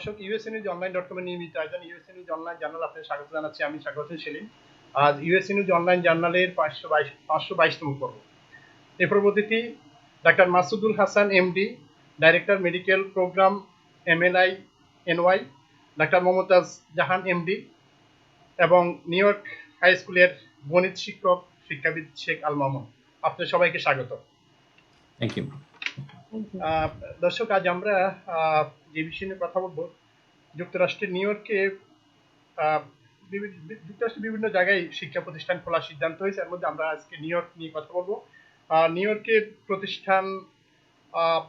দর্শক UsaNewsOnline.com এর নিয়মিত আয়োজন USNews অনলাইন জার্নাল আপনাদের স্বাগত জানাচ্ছি। আমি স্বাগত সেলিম। আজ USNews অনলাইন জার্নালের 522তম পর্ব। এই পর্বটিতে ডাক্তার Masudul Hasan MD, director medical programme MLI এনওয়, ডাক্তার মমতাজ জাহান এমডি এবং নিউ ইয়র্ক হাই স্কুলের গণিত শিক্ষক শিক্ষাবিদ শেখ আল মামুন, আপনাদের সবাইকে স্বাগত। Thank you. দর্শক, আজ আমরা যে বিষয় নিয়ে কথা বলবো, যুক্তরাষ্ট্রের নিউ ইয়র্কে যুক্তরাষ্ট্রের বিভিন্ন জায়গায় শিক্ষা প্রতিষ্ঠান খোলার সিদ্ধান্ত হয়েছে। এর মধ্যে আমরা আজকে নিউ ইয়র্ক নিয়ে কথা বলবো। নিউ ইয়র্কের প্রতিষ্ঠান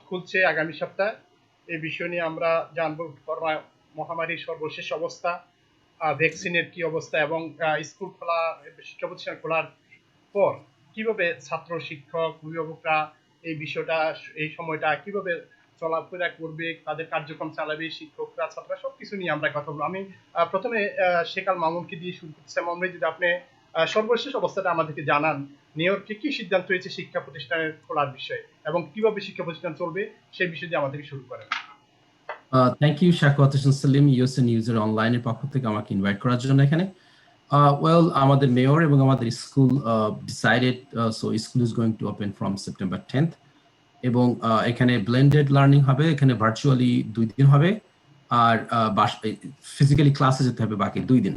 খুলছে আগামী সপ্তাহে। এই বিষয় নিয়ে আমরা জানবো করোনা মহামারীর সর্বশেষ অবস্থা, ভ্যাকসিনের কি অবস্থা এবং স্কুল খোলা, শিক্ষা প্রতিষ্ঠান খোলার পর কিভাবে ছাত্র, শিক্ষক, অভিভাবকরা এই বিষয়টা, এই সময়টা কিভাবে চলাফেরা করবে, তাদের কার্যক্রম চালাবে, শিক্ষকরা, ছাত্ররা, সবকিছু নিয়ে আমরা কথা বলবো। আমি প্রথমে শেখ আল মামুনকে দিয়ে শুরু করতে চাই। মামুন, যদি আপনি সর্বশেষ অবস্থাটা আমাদেরকে জানান, নিউ ইয়র্কে কি সিদ্ধান্ত হয়েছে শিক্ষা প্রতিষ্ঠানের খোলার বিষয়ে এবং কিভাবে শিক্ষা প্রতিষ্ঠান চলবে, সেই বিষয় দিয়ে আমাদেরকে শুরু করেন। Thank you Shakwat Hossain Selim, UsaNews অনলাইনের পক্ষ থেকে আমাকে ইনভাইট করার জন্য এখানে। ওয়েল, আমাদের মেয়র এবং আমাদের school decided, so school is going to open from September 10th এবং এখানে ব্লেন্ডেড লার্নিং হবে। এখানে ভার্চুয়ালি 2 দিন হবে আর ফিজিক্যালি ক্লাসে যেতে হবে বাকি 2 দিন।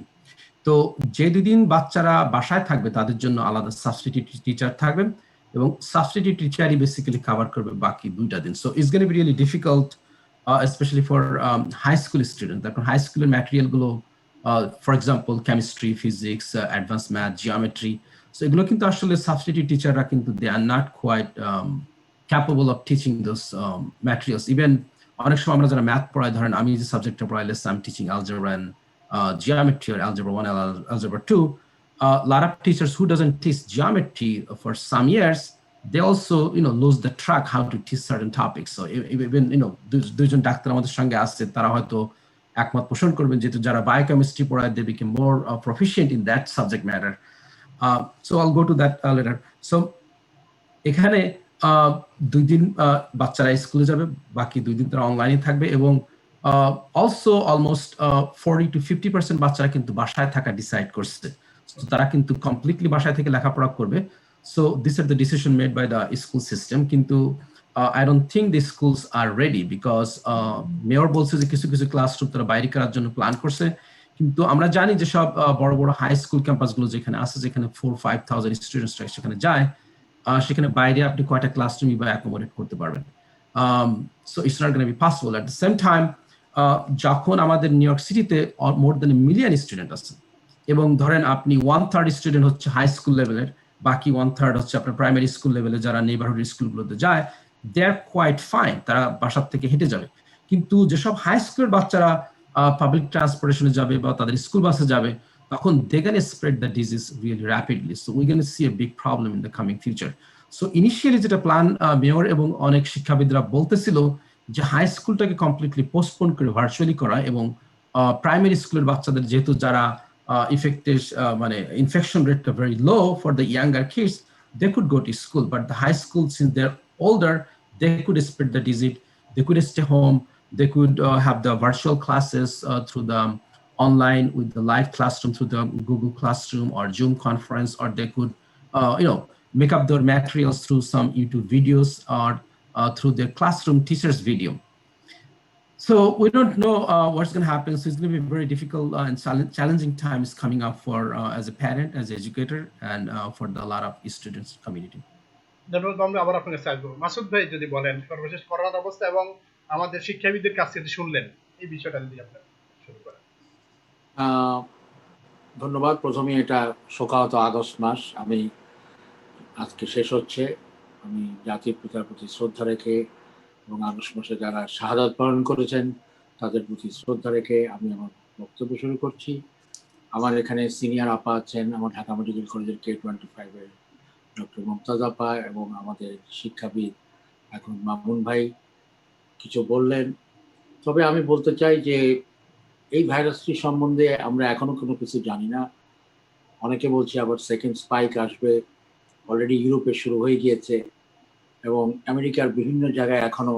তো যে 2 দিন বাচ্চারা বাসায় থাকবে তাদের জন্য আলাদা সাবস্টিটিউট টিচার থাকবেন এবং সাবস্টিটিউট টিচারই বেসিক্যালি কভার করবে বাকি 2টা দিন। So it's gonna be really difficult, especially for high school student. এখন হাই স্কুলের ম্যাটেরিয়ালগুলো, for example chemistry, physics, advance math, geometry, so এগুলো কিন্তু আসলে সাবস্টিটিউট টিচাররা কিন্তু they are not quite capable of teaching those materials. Even অনেক সময় আমরা যারা ম্যাথ পড়াই, ধরেন আমি যে সাবজেক্টটা পড়াই, I'm teaching algebra and geometry or algebra 1 and algebra 2. A lot of teachers who doesn't teach geometry for some years, they also lose the track how to teach certain topics. So even দুইজন doctor আমাদের সঙ্গে আসছে, তারা হয়তো একমত পোষণ করবেন যেহেতু যারা বায়োকেমিস্ট্রি পড়ায়, they became more proficient in that subject matter. So I'll go to that later. So এখানে 2 দিন বাচ্চারা স্কুলে যাবে, বাকি 2 দিন তারা অনলাইনে থাকবে এবং অলসো অলমোস্ট 40 to 50% বাচ্চারা কিন্তু বাসায় থাকা ডিসাইড করছে। তো তারা কিন্তু কমপ্লিটলি বাসায় থেকে লেখাপড়া করবে। So this are the decision made by the school system. কিন্তু I don't think the schools are ready, because mayor বলছে যে কিছু কিছু ক্লাসরুম তারা বাইরে করার জন্য প্ল্যান করছে। কিন্তু আমরা জানি যে সব বড় বড় হাই স্কুল ক্যাম্পাসগুলো যেখানে আছে, যেখানে 4-5,000 স্টুডেন্টসরা সেখানে যায়, সেখানে বাইরে আপনি কয়টা ক্লাসরুমই বা অ্যাকোমোডেট করতে পারবেন। So it's not gonna be possible. At the same time, যখন আমাদের নিউ ইয়র্ক সিটিতে মোর দ্যান 1 মিলিয়ন স্টুডেন্ট আছে এবং ধরেন আপনি 1/3 স্টুডেন্ট হচ্ছে হাই স্কুল লেভেলের, বাকি 1/3 হচ্ছে আপনার প্রাইমারি স্কুল লেভেলে যারা নেইবারহুড স্কুলগুলোতে যায়, দে আর কোয়াইট ফাইন, তারা বাসার থেকে হেঁটে যাবে। কিন্তু যেসব হাই স্কুলের বাচ্চারা পাবলিক ট্রান্সপোর্টেশনে যাবে বা তাদের স্কুল বাসে যাবে, তখন they gonna spread the disease really rapidly. So we're gonna see a big problem in the coming future. So initially যেটা প্ল্যান মেয়র এবং অনেক শিক্ষাবিদরা বলতেছিল যে হাই স্কুলটাকে কমপ্লিটলি পোস্টপোন করে ভার্চুয়ালি করা এবং প্রাইমারি স্কুলের বাচ্চাদের যেহেতু যারা ইফেক্টেড, মানে ইনফেকশন রেটটা very low for the younger kids, they could go to school, but the high school, since they're older, they could spread the disease, they could stay home, they could have the virtual classes through the online with the live classroom through the Google Classroom or Zoom conference, or they could make up their materials through some YouTube videos or through their classroom teachers video. So we don't know what's going to happen. So it's going to be very difficult and challenging times coming up for as a parent, as an educator, and for a lot of students community. ধন্যবাদ। আমরা আবার আপনাকে চাইবো মাসুদ ভাই, যদি বলেন সর্বশেষ করোনার অবস্থা এবং আমাদের শিক্ষাবিদদের কাছ থেকে শুনলেন, এই বিষয়টা যদি আপনি শুরু করেন। ধন্যবাদ। প্রথমে এটা শোকাহত আগস্ট মাস আমি আজকে শেষ হচ্ছে, আমি জাতির পিতার প্রতি শ্রদ্ধা রেখে এবং আগস্ট মাসে যারা শাহাদাত বরণ করেছেন তাদের প্রতি শ্রদ্ধা রেখে আমি আমার বক্তব্য শুরু করছি। আমার এখানে সিনিয়র আপা আছেন, আমার ঢাকা মেডিকেল কলেজের K25-এর ডক্টর মমতাজ আপা এবং আমাদের শিক্ষাবিদ এখন মামুন ভাই কিছু বললেন। তবে আমি বলতে চাই যে এই ভাইরাসটি সম্বন্ধে আমরা এখনো কোনো কিছু জানি না। অনেকে বলছে আবার সেকেন্ড স্পাইক আসবে, অলরেডি ইউরোপে শুরু হয়ে গিয়েছে এবং আমেরিকার বিভিন্ন জায়গায় এখনো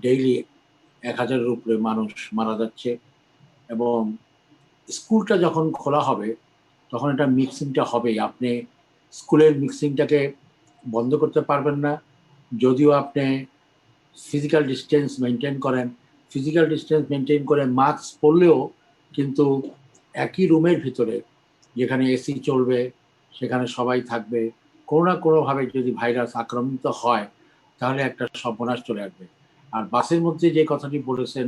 ডেইলি 1000-এর উপরে মানুষ মারা যাচ্ছে। এবং স্কুলটা যখন খোলা হবে তখন এটা মিক্সিংটা হবেই। আপনি স্কুলের মিক্সিংটাকে বন্ধ করতে পারবেন না, যদিও আপনি ফিজিক্যাল ডিস্টেন্স মেনটেন করেন। ফিজিক্যাল ডিস্টেন্স মেনটেন করে মাস্ক পরলেও কিন্তু একই রুমের ভিতরে যেখানে এসি চলবে সেখানে সবাই থাকবে, কোনো না কোনোভাবে যদি ভাইরাস আক্রমিত হয় তাহলে একটা সর্বনাশ চলে আসবে। আর বাসের মধ্যে যে কথাটি বলেছেন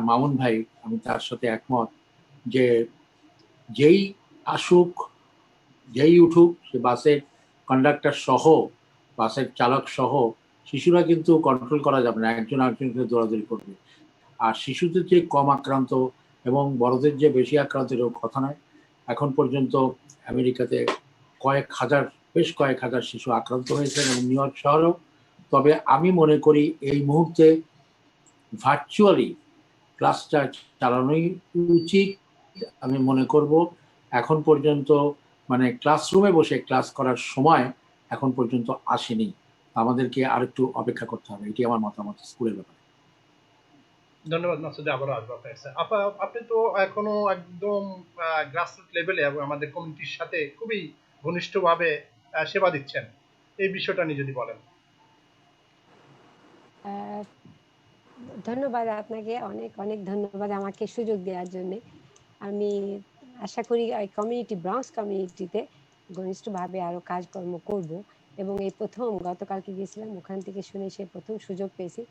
মামুন ভাই, আমি তার সাথে একমত যে যেই আসুক যেই উঠুক সে বাসের কন্ডাক্টর সহ বাসের চালক সহ শিশুরা কিন্তু কন্ট্রোল করা যাবে না, একজন আরেকজনকে দৌড়াদৌড়ি করবে। আর শিশুদের যে কম আক্রান্ত এবং বড়দের যে বেশি আক্রান্ত এরকম কথা নয়। এখন পর্যন্ত আমেরিকাতে বেশ কয়েক হাজার শিশু আক্রান্ত হয়েছেন এবং নিউ ইয়র্ক শহরেও। তবে আমি মনে করি এই মুহূর্তে ভার্চুয়ালি ক্লাসটা চালানোই উচিত। আমি মনে করব এখন পর্যন্ত মানে ক্লাসরুমে বসে ক্লাস করার সময় এখন পর্যন্ত আসেনি, আমাদেরকে আরেকটু অপেক্ষা করতে হবে। এটি আমার মতামত স্কুলের ব্যাপারে। ধন্যবাদ মাসুদ, আবারও আসবো আপনার কাছে। আপনি তো এখনো একদম গ্রাসরুট লেভেলে এবং আমাদের কমিউনিটির সাথে খুবই ঘনিষ্ঠভাবে সেবা দিচ্ছেন, এই বিষয়টা নিয়ে যদি বলেন। ধন্যবাদ আপনাকে, অনেক অনেক ধন্যবাদ আমাকে সুযোগ দেওয়ার জন্য। আমি আশা করি কমিউনিটি ব্রঙ্কস কমিউনিটিতে ঘনিষ্ঠভাবে আরও কাজকর্ম করব। এবং এই প্রথম গতকালকে গিয়েছিলাম, ওখান থেকে শুনে সে প্রথম সুযোগ পেয়েছি।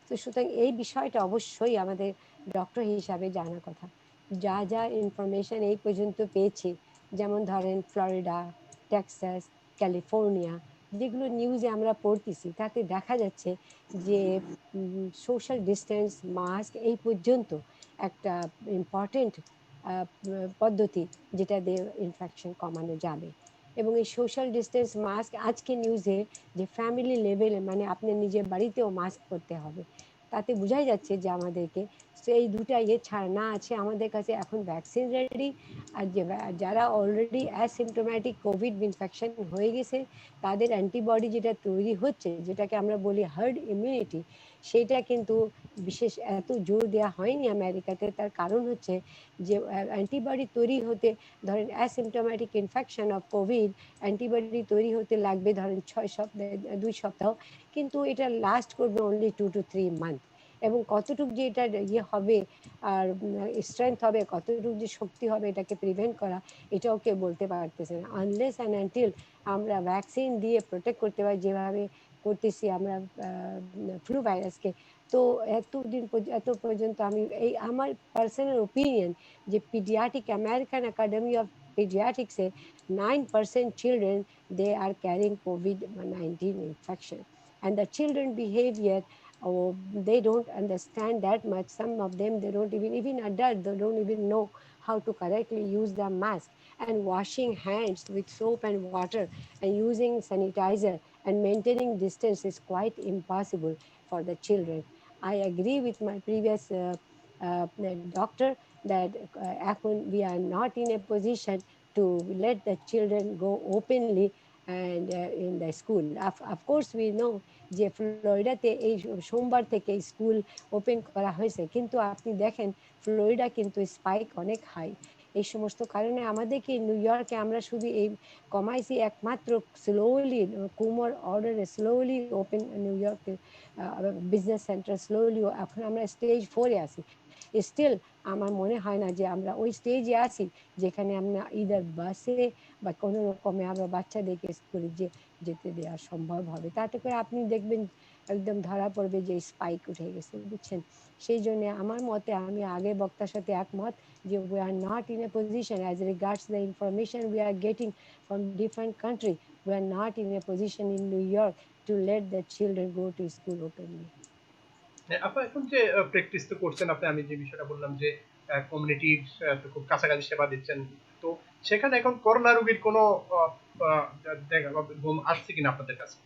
তো সুতরাং এই বিষয়টা অবশ্যই আমাদের ডক্টর হিসাবে জানার কথা। যা যা ইনফরমেশন এই পর্যন্ত পেয়েছি, যেমন ধরেন ফ্লোরিডা, টেক্সাস, ক্যালিফোর্নিয়া, যেগুলো নিউজে আমরা পড়তেছি তাতে দেখা যাচ্ছে যে সোশ্যাল ডিস্টেন্স, মাস্ক এই পর্যন্ত একটা ইম্পর্টেন্ট পদ্ধতি যেটা দিয়ে ইনফেকশন কমানো যাবে। এবং এই সোশ্যাল ডিস্টেন্স মাস্ক আজকে নিউজে যে ফ্যামিলি লেভেলে, মানে আপনার নিজের বাড়িতেও মাস্ক করতে হবে, তাতে বোঝাই যাচ্ছে যে আমাদেরকে এই দুটা ছাড়া না আছে আমাদের কাছে এখন ভ্যাকসিন রেডি। আর যারা অলরেডি অ্যাসিমটোম্যাটিক কোভিড ইনফেকশন হয়ে গেছে তাদের অ্যান্টিবডি যেটা তৈরি হচ্ছে, যেটাকে আমরা বলি হার্ড ইমিউনিটি, সেইটা কিন্তু বিশেষ এত জোর দেওয়া হয়নি আমেরিকাতে। তার কারণ হচ্ছে যে অ্যান্টিবডি তৈরি হতে, ধরেন asymptomatic infection of Covid antibody তৈরি হতে লাগবে ধরেন 6 সপ্তাহ, 2 সপ্তাহ, কিন্তু এটা লাস্ট করবে অনলি 2 to 3 মান্থ। এবং কতটুকু যে এটা হবে আর স্ট্রেংথ হবে, কতটুকু যে শক্তি হবে এটাকে প্রিভেন্ট করা, এটাও কেউ বলতে পারতেছে না আনলেস অ্যান্ড আনটিল আমরা ভ্যাকসিন দিয়ে প্রোটেক্ট করতে পারি যেভাবে করতেছি আমরা ফ্লু ভাইরাসকে। তো এত পর্যন্ত আমি এই আমার পার্সোনাল ওপিনিয়ন যে paediatric American academy of pediatrics 9% children they are carrying COVID-19 infection, and the children behavior, oh, they don't understand that much. Some of them they don't even adult they don't even know how to correctly use the mask, and washing hands with soap and water and using sanitizer and maintaining distance is quite impossible for the children. I agree with my previous doctor that we are not in a position to let the children go openly and in the school. Of course we know যে ফ্লোরিডাতে এই সোমবার থেকে school open করা হয়েছে, কিন্তু আপনি দেখেন Florida কিন্তু স্পাইক অনেক হাই। এই সমস্ত কারণে আমাদেরকে নিউ ইয়র্কে আমরা শুধু এই কমাইছি একমাত্র স্লোলি কুমোর অর্ডারে স্লোলি ওপেন নিউ ইয়র্কে বিজনেস সেন্টার স্লোলি, এখন আমরা স্টেজ 4-এ আছি। স্টিল আমার মনে হয় না যে আমরা ওই স্টেজে আছি যেখানে আমরা ইদার বাসে বা কোনো রকমে আমরা বাচ্চাদেরকে স্কুলে যেতে দেওয়া সম্ভব হবে। তাতে করে আপনি দেখবেন একদম ধরা পড়বে যে স্পাইক উঠে গেছে, বুঝছেন। সেই জন্য আমার মতে, আমি আগে বক্তার সাথে একমত যে we are not in a position as regards the information we are getting from different country, we are not in a position in New York to let the children go to school openly. আপনি এখন যে practice তো করছেন, আমি যে বিষয়টা বললাম যে কমিউনিটির খুব কাছাকাছি সেবা দিচ্ছেন, তো সেখানে এখন করোনা রোগীর কোনো আসছে কিনা আপনাদের কাছে?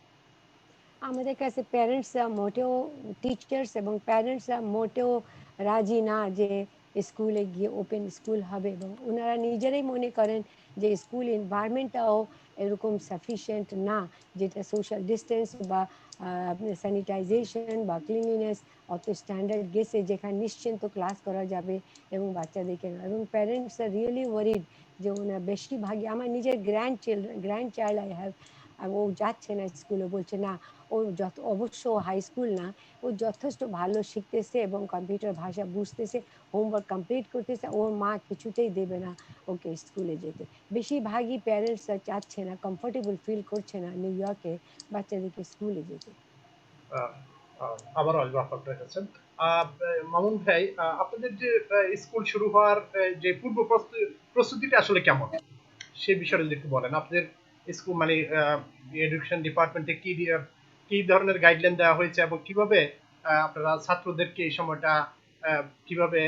আমাদের কাছে প্যারেন্টসরা মোটেও, টিচার্স এবং প্যারেন্টসরা মোটেও রাজি না যে স্কুলে গিয়ে ওপেন স্কুল হবে, এবং ওনারা নিজেরাই মনে করেন যে স্কুল এনভায়রনমেন্টটাও এরকম সাফিসিয়েন্ট না, যেটা সোশ্যাল ডিস্টেন্স বা স্যানিটাইজেশন বা ক্লিনলিনেস অত স্ট্যান্ডার্ড গেছে যেখানে নিশ্চিন্ত ক্লাস করা যাবে এবং বাচ্চাদেরকে, এবং প্যারেন্টস আর রিয়েলি ওয়ারিড যে ওনার বেশিরভাগই, আমার নিজের গ্র্যান্ড চাইল্ড আই হ্যাভ, ও যাচ্ছে না স্কুলে, বলছে না ও যত, অবশ্য হাই স্কুল না, ও যথেষ্ট ভালো শিখতেছে এবং কম্পিউটার ভাষা বুঝতেছে, হোমওয়ার্ক কমপ্লিট করতেছে, ওর মা কিছুতেই দেবে না ওকে স্কুলে যেতে। বেশিরভাগই প্যারেন্টসরা চাচ্ছে না, কমফোর্টেবল ফিল করছে না নিউ ইয়র্কে বাচ্চাদেরকে স্কুলে যেতে। আবার আসবো আপনার কাছে। মামুন ভাই, আপনাদের যে স্কুল শুরু হওয়ার যে পূর্ব প্রস্তুতিটা আসলে কেমন, সেই বিষয়ে যদি একটু বলেন। আপনাদের স্কুল মানে এডুকেশন ডিপার্টমেন্টে কি ধরনের গাইডলাইন দেওয়া হয়েছে এবং কিভাবে আপনারা ছাত্রদেরকে এই সময়টা কিভাবে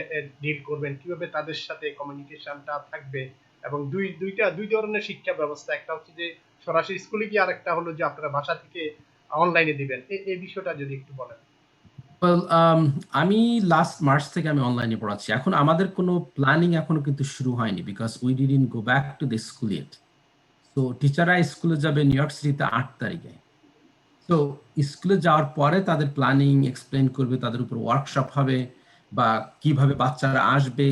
ডিল করবেন, কিভাবে তাদের সাথে কমিউনিকেশনটা থাকবে, এবং দুই ধরনের শিক্ষা ব্যবস্থা, একটা হচ্ছে যে সরাসরি স্কুলে গিয়ে, আরেকটা হলো যে আপনারা বাসা থেকে অনলাইনে দিবেন, এই বিষয়টা যদি একটু বলেন। আমি লাস্ট মার্চ থেকে আমি অনলাইনে পড়াচ্ছি। এখন আমাদের কোনো প্ল্যানিং এখনো কিন্তু শুরু হয়নি, because we didn't go back to the school yet. তো টিচাররা স্কুলে যাবে নিউ ইয়র্ক সিটিতে 8 তারিখে। তো স্কুলে যাওয়ার পরে তাদের প্ল্যানিং এক্সপ্লেন করবে, তাদের উপর ওয়ার্কশপ হবে, বা কিভাবে বাচ্চারা আসবে,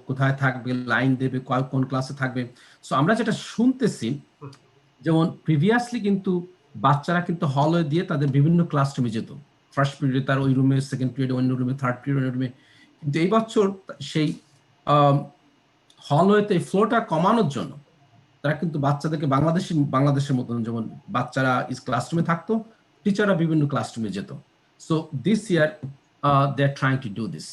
কোথায় থাকবে, লাইন দেবে, কোন ক্লাসে থাকবে। সো আমরা যেটা শুনতেছি, যেমন প্রিভিয়াসলি কিন্তু বাচ্চারা কিন্তু হলে দিয়ে তাদের বিভিন্ন ক্লাসরুমে যেত। ফার্স্ট পিরিয়ডে তার ওই রুমে, সেকেন্ড পিরিয়ডে অন্য রুমে, থার্ড পিরিয়ডে অন্য রুমে। কিন্তু এই বছর সেই হলওয়েতে ফ্লোটা কমানোর জন্য তারা কিন্তু বাচ্চাদেরকে বাংলাদেশের মতন, যেমন বাচ্চারা ক্লাসরুমে থাকতো, টিচাররা বিভিন্ন ক্লাসরুমে যেত। So this year they are trying to do this.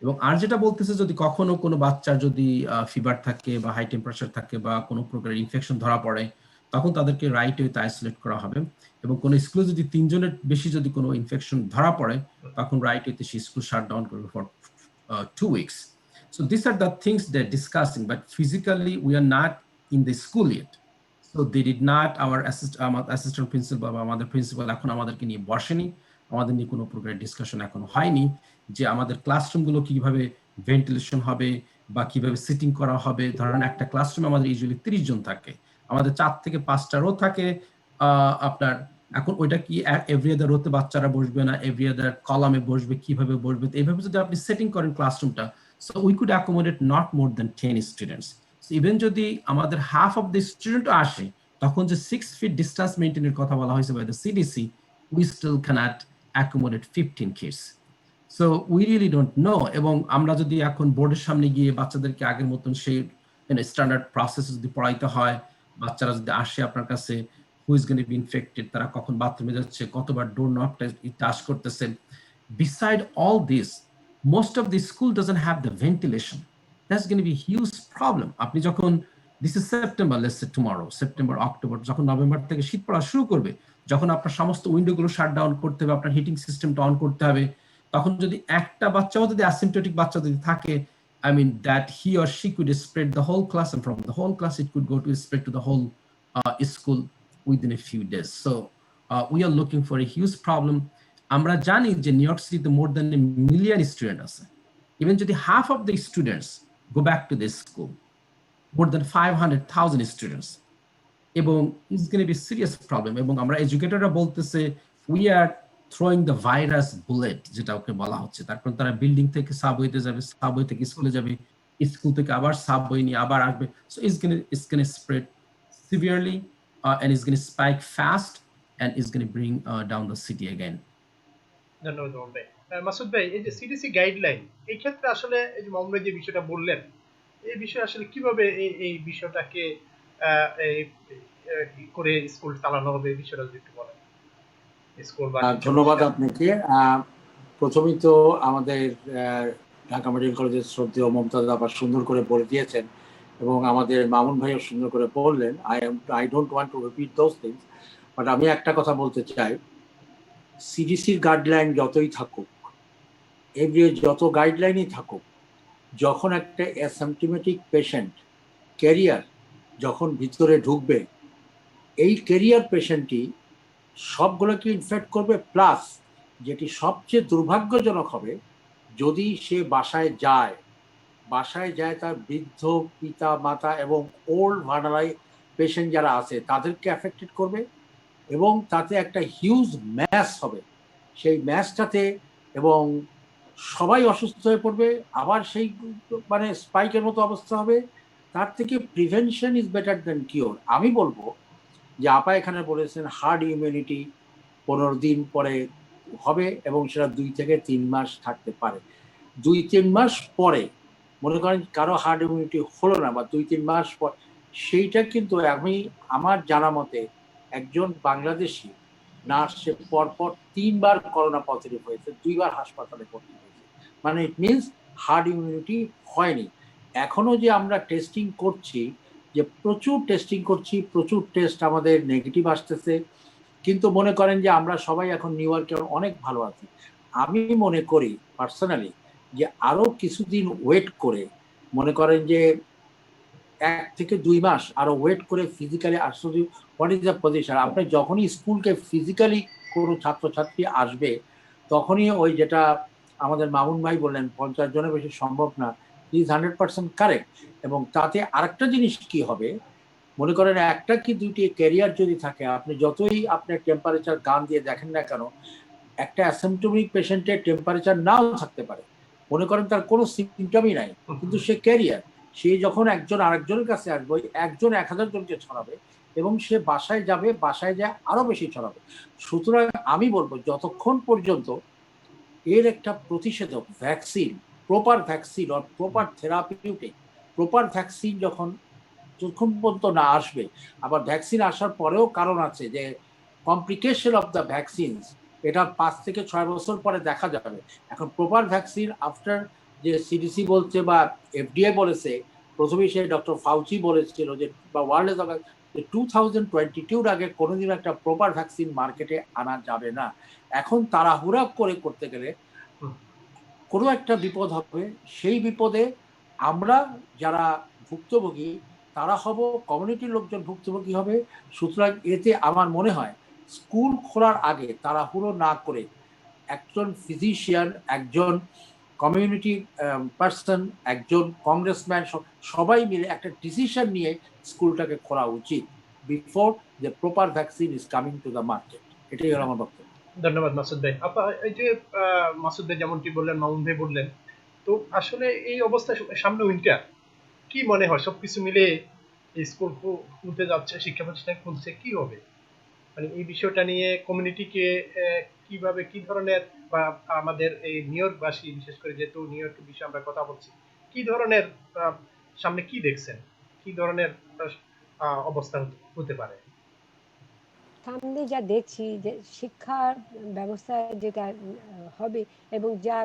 এবং আর যেটা বলতেছে, যদি কখনো কোনো বাচ্চার যদি ফিভার থাকে বা হাই টেম্পারেচার থাকে বা কোনো প্রকারের ইনফেকশন ধরা পড়ে, তখন তাদেরকে রাইট ওয়েতে আইসোলেট করা হবে। এবং কোনো স্কুলে যদি 3 জনের বেশি যদি কোনো ইনফেকশন ধরা পড়ে, তখন রাইট ওয়েতে সেই স্কুল শাট ডাউন করবে for 2 weeks. So these are the things they're discussing, but physically we are not in the school yet. So they did not, our assistant principal বা আমাদের প্রিন্সিপাল এখন আমাদেরকে নিয়ে বসেনি, আমাদের নিয়ে কোনো প্রকারের ডিসকাশন এখনো হয়নি যে আমাদের ক্লাসরুমগুলো কিভাবে ভেন্টিলেশন হবে বা কিভাবে সিটিং করা হবে। ধরেন একটা ক্লাসরুমে আমাদের ইউজুয়ালি 30 জন থাকে, আমাদের 4 থেকে 5টা রো থাকে। আপনার এখন ওইটা কি এভরি আদার রোতে বাচ্চারা বসবে না, এভরি আদার কলামে বসবে, কিভাবে বসবে, এইভাবে যদি আপনি সেটিং করেন ক্লাসরুমটা, so we could accommodate not more than 10 students. So even যদি আমাদের half of the student আসে, তখন যে 6 feet distance মেইনটেইনের কথা বলা হয়েছে by the CDC, we still cannot accommodate 15 kids. So we really don't know. এবং আমরা যদি এখন বোর্ডের সামনে গিয়ে বাচ্চাদেরকে আগের মতন সেই স্ট্যান্ডার্ড প্রসেস যদি পড়াইতে হয়, বাচ্চারা যদি আসে আপনার কাছে, who is going to be infected, তারা কখন বাথরুমে যাচ্ছে, কতবার ডোর নকটা টাচ করতেছে, beside all this, most of the school doesn't have the ventilation. That's going to be a huge problem. আপনি যখন, this is September, let's say tomorrow, September, October, যখন November থেকে শীত পড়া শুরু করবে, যখন আপনার সমস্ত উইন্ডোগুলো শাট ডাউন করতে হবে, আপনার হিটিং সিস্টেমটা অন করতে হবে, তখন যদি একটা বাচ্চাও যদি অ্যাসিম্পটোটিক বাচ্চা যদি থাকে, I mean that he or she could spread the whole class, and from the whole class it could go to spread to the whole school within a few days. So we are looking for a huge problem. আমরা জানি যে New York সিটিতে more than 1 million student আছে। Even যদি half of the students go back to the school, more than 500,000 students, এবং it's gonna be serious problem. এবং আমরা এডুকেটররা বলতেছে we are throwing the virus bullet, যেটা ওকে বলা হচ্ছে। তারপর তারা বিল্ডিং থেকে সাবওয়েতে যাবে, সাবওয়ে থেকে স্কুলে যাবে, স্কুল থেকে আবার সাবওয়ে নিয়ে আবার আসবে। So it's gonna spread severely and it's going to spike fast and it's going to bring down the city again. ধন্যবাদ মোহাম্মদ ভাই। মাসুদ ভাই, এই যে সিডিসি গাইডলাইন, এই ক্ষেত্রে আসলে এই যে মোহাম্মদ ভাই যে বিষয়টা বললেন, এই বিষয়ে আসলে কিভাবে এই বিষয়টাকে করে স্কুল চালানো হবে, এই বিষয়টা যদি একটু বলেন। স্কুল বা ধন্যবাদ আপনাকে। প্রথমেই তো আমাদের ঢাকা মেডিকেল কলেজের শ্রদ্ধেয় মমতাজ আপা সুন্দর করে বলে দিয়েছেন, এবং আমাদের মামুন ভাইও সুন্দর করে বললেন। I don't want to repeat those things, but আমি একটা কথা বলতে চাই, সিডিসির গাইডলাইন যতই থাকুক, এভরিওয়ে যত গাইডলাইনই থাকুক, যখন একটা অ্যাসিম্পটোমেটিক পেশেন্ট ক্যারিয়ার যখন ভিতরে ঢুকবে, এই ক্যারিয়ার পেশেন্টই সবগুলোকে ইনফেক্ট করবে। প্লাস যেটি সবচেয়ে দুর্ভাগ্যজনক হবে, যদি সে বাসায় যায় তার বৃদ্ধ পিতা মাতা এবং ওল্ড পেশেন্ট যারা আছে তাদেরকে অ্যাফেক্টেড করবে এবং তাতে একটা হিউজ ম্যাস হবে। সেই ম্যাসটাতে এবং সবাই অসুস্থ হয়ে পড়বে, আবার সেই মানে স্পাইকের মতো অবস্থা হবে। তার থেকে prevention is better then cure. আমি বলবো যে আপা এখানে বলেছেন হার্ড ইমিউনিটি 15 দিন পরে হবে এবং সেটা 2 থেকে 3 মাস থাকতে পারে। 2-3 মাস পরে মনে করেন কারো হার্ড ইমিউনিটি হলো না বা 2-3 মাস পর, সেইটা কিন্তু আমি আমার জানা মতে একজন বাংলাদেশি নার্স সে পরপর 3 বার করোনা পজিটিভ হয়েছে, 2 বার হাসপাতালে ভর্তি হয়েছে। মানে ইট মিনস হার্ড ইমিউনিটি হয়নি। এখনো যে আমরা টেস্টিং করছি, যে প্রচুর টেস্টিং করছি, প্রচুর টেস্ট আমাদের নেগেটিভ আসতেছে, কিন্তু মনে করেন যে আমরা সবাই এখন নিউ ইয়র্কে অনেক ভালো আছি। আমি মনে করি পার্সোনালি যে আরো কিছুদিন ওয়েট করে, মনে করেন যে 1 থেকে 2 মাস আরো ওয়েট করে ফিজিক্যালি আসলে হোয়াট ইজ দ্য পজিশন। আপনি যখনই স্কুলকে ফিজিক্যালি কোনো ছাত্রছাত্রী আসবে তখনই ওই যেটা আমাদের মামুন ভাই বললেন 50 জনের বেশি সম্ভব না, ইজ 100% কারেক্ট। এবং তাতে আরেকটা জিনিস কি হবে, মনে করেন একটা কি দুইটি ক্যারিয়ার যদি থাকে, আপনি যতই আপনার টেম্পারেচার গান দিয়ে দেখেন না কেন, একটা অ্যাসিম্পটমিক পেশেন্টের টেম্পারেচার নাও থাকতে পারে, মনে করেন তার কোনো সিমটমই নাই, কিন্তু সে ক্যারিয়ার, সে যখন একজন আরেকজনের কাছে আসবে একজন 1000 জনকে ছড়াবে এবং সে বাসায় যাবে, বাসায় যায় আরো বেশি ছড়াবে। সুতরাং আমি বলবো যতক্ষণ পর্যন্ত এর একটা প্রতিষেধক vaccine, proper vaccine or proper therapeutic proper vaccine যতক্ষণ পর্যন্ত না আসবে, আবার ভ্যাকসিন আসার পরেও কারণ আছে যে কমপ্লিকেশন অফ দ্য ভ্যাকসিনস, এটা 5 থেকে 6 বছর পরে দেখা যাবে। এখন প্রপার ভ্যাকসিন আফটার যে সিডিসি বলছে বা এফডিএ বলেছে, প্রথমে সে ডক্টর ফাউচি বলেছিল যে বা ওয়ার্ল্ড হেলথ অর্গানাইজেশন 2022 আগে কোনোদিন একটা প্রপার ভ্যাকসিন মার্কেটে আনা যাবে না। এখন তাড়াহুড়া করে করতে গেলে কোনো একটা বিপদ হবে, সেই বিপদে আমরা যারা ভুক্তভোগী তারা হব, কমিউনিটির লোকজন ভুক্তভোগী হবে। সুতরাং এতে আমার মনে হয় স্কুল খোলার আগে তাড়াহুড়ো না করে একজন ফিজিশিয়ান, একজন কমিউনিটি পার্সন, একজন কংগ্রেসম্যান, সবাই মিলে একটা ডিসিশন নিয়ে স্কুলটাকে খোলা উচিত before the proper vaccine is coming to the market. এটাই হলো আমার বক্তব্য। ধন্যবাদ মাসুদ ভাই। আপা এই যে মাসুদ ভাই যেমনটি বললেন, মামুন ভাই বললেন, তো আসলে এই অবস্থা সামনে উইন্টার, কি মনে হয় সবকিছু মিলে স্কুল খুলতে যাচ্ছে, শিক্ষা প্রতিষ্ঠান খুলছে, কি হবে? মানে এই বিষয়টা নিয়ে কমিউনিটিকে কিভাবে, কি ধরনের, বা আমাদের এই নিউ ইয়র্কবাসী, বিশেষ করে যেহেতু নিউ ইয়র্কের বিষয়ে আমরা কথা বলছি, কি ধরনের সামনে কি দেখছেন, কি ধরনের অবস্থা হতে পারে? সামনে যা দেখছি যে শিক্ষার ব্যবস্থা যেটা হবে এবং যা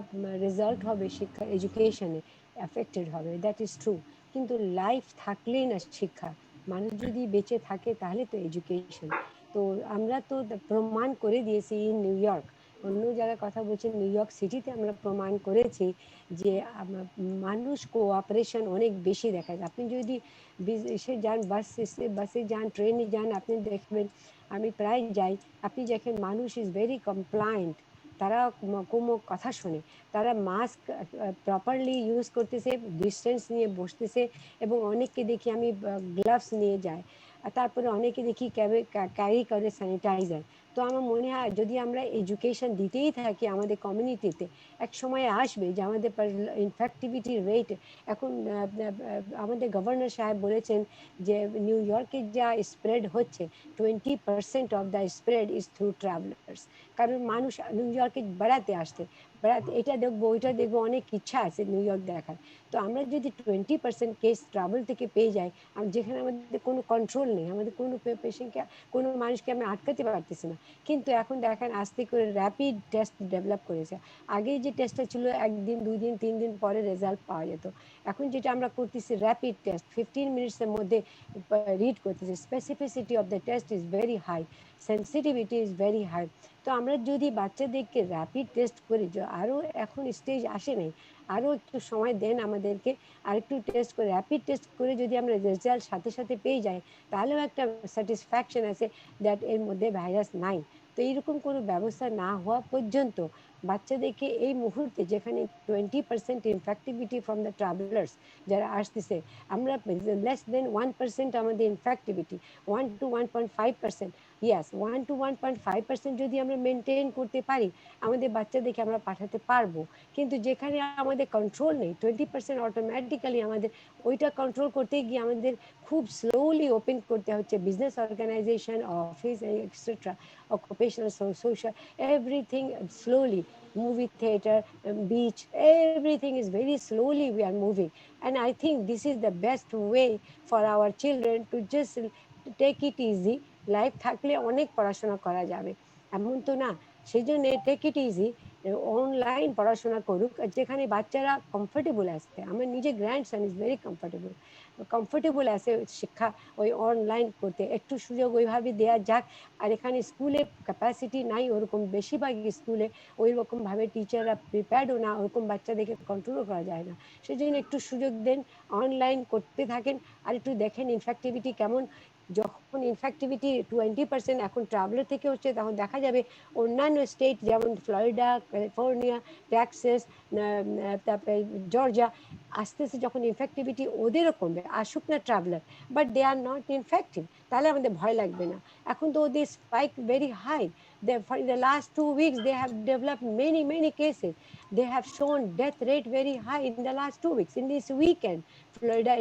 রেজাল্ট হবে শিক্ষা এডুকেশনে এফেক্টেড হবে, দ্যাট ইজ ট্রু। কিন্তু লাইফ থাকলেই না শিক্ষা, মানুষ যদি বেঁচে থাকে তাহলে তো এডুকেশন। তো আমরা তো প্রমাণ করে দিয়েছি ইন নিউ ইয়র্ক, অন্য জায়গায় কথা বলছি, নিউ ইয়র্ক সিটিতে আমরা প্রমাণ করেছি যে মানুষ কোঅপারেশন অনেক বেশি দেখা যায়। আপনি যদি এসে যান, বাসে যান, ট্রেনে যান, আপনি দেখবেন, আমি প্রায় যাই, আপনি দেখেন মানুষ ইজ ভেরি কমপ্লায়েন্ট, তারা কোনো কথা শোনে, তারা মাস্ক প্রপারলি ইউজ করতেছে, ডিস্টেন্স নিয়ে বসতেছে, এবং অনেককে দেখি আমি গ্লাভস নিয়ে যায়, আর তারপরে অনেকে দেখি ক্যারি করে স্যানিটাইজার। তো আমার মনে হয় যদি আমরা এডুকেশন দিতেই থাকি আমাদের কমিউনিটিতে, এক সময় আসবে যে আমাদের ইনফেক্টিভিটির রেট, এখন আমাদের গভর্নর সাহেব বলেছেন যে নিউ ইয়র্কে যা স্প্রেড হচ্ছে 20% of the spread is through travellers. কারণ মানুষ নিউ ইয়র্কে বেড়াতে আসছে, এটা দেখবো ওইটা দেখবো, অনেক ইচ্ছা আছে নিউ ইয়র্ক দেখার। তো আমরা যদি 20% কেস ট্রাভেল থেকে পেয়ে যাই, যেখানে আমাদের কোনো কন্ট্রোল নেই, আমাদের কোনো পেশেন্টকে, কোনো মানুষকে আমি আটকাতে পারতেছি না। কিন্তু এখন দেখেন আস্তে করে র্যাপিড টেস্ট ডেভেলপ করেছে। আগে যে টেস্টটা ছিল 1 দিন 2 দিন 3 দিন পরে রেজাল্ট পাওয়া যেত, এখন যেটা আমরা করতেছি র্যাপিড টেস্ট 15 মিনিটসের মধ্যে রিড করতেছি। Specificity of the test is very high, sensitivity is very high. তো আমরা যদি বাচ্চাদেরকে র্যাপিড টেস্ট করি, আরও এখন স্টেজ আসে নাই, আরও একটু সময় দেন আমাদেরকে, আর একটু টেস্ট করে র্যাপিড টেস্ট করে যদি আমরা রেজাল্ট সাথে সাথে পেয়ে যাই, তাহলেও একটা স্যাটিসফ্যাকশন আছে দ্যাট এর মধ্যে ভাইরাস নাই। তো এইরকম কোনো ব্যবস্থা না হওয়া পর্যন্ত বাচ্চাদেরকে এই মুহূর্তে যেখানে 20% ইনফ্যাক্টিভিটি ফ্রম দ্য ট্রাভেলার্স যারা আসতেছে, আমরা লেস দেন 1% আমাদের ইনফ্যাক্টিভিটি, 1 to 1.5%, ইয়াস 1 to 1.5% যদি আমরা মেনটেন করতে পারি আমাদের বাচ্চাদেরকে আমরা পাঠাতে পারবো। কিন্তু যেখানে আমাদের কন্ট্রোল নেই 20% অটোমেটিক্যালি আমাদের ওইটা কন্ট্রোল করতে গিয়ে আমাদের খুব স্লোলি ওপেন করতে হচ্ছে business organisation, office etcetera, occupational, social, everything slowly, movie theater, beach, everything is very slowly we are moving. And I think this is the best way for our children to just take it easy. Life থাকলে অনেক পড়াশোনা করা যাবে, এমন তো না। সেই জন্য টেক ইট ইজি, অনলাইন পড়াশোনা করুক যেখানে বাচ্চারা কমফোর্টেবল আছে। আমার নিজে গ্র্যান্ডসন ইজ ভেরি কমফোর্টেবল আছে শিক্ষা ওই অনলাইন করতে, একটু সুযোগ ওইভাবে দেওয়া যাক। আর এখানে স্কুলে ক্যাপাসিটি নাই ওরকম, বেশিরভাগ স্কুলে ওই রকমভাবে টিচাররা প্রিপেয়ার্ডও না, ওরকম বাচ্চাদেরকে কন্ট্রোলও করা যায় না। সেই জন্য একটু সুযোগ দেন, অনলাইন করতে থাকেন আর একটু দেখেন ইনফ্যাক্টিভিটি কেমন। যখন ইনফ্যাক্টিভিটি 20% এখন ট্রাভেলার থেকে হচ্ছে, তখন দেখা যাবে অন্যান্য স্টেট যেমন ফ্লোরিডা, ক্যালিফোর্নিয়া, টেক্সাস, তারপরে জর্জিয়া, আস্তে আস্তে যখন ইনফ্যাক্টিভিটি ওদেরও কমবে, আসুক না traveller, but they are not infective, তাহলে আমাদের ভয় লাগবে না। এখন তো ওদের spike very high, in the last 2 weeks they have developed many cases. They have shown death rate very high in the last 2 weeks. In this weekend Florida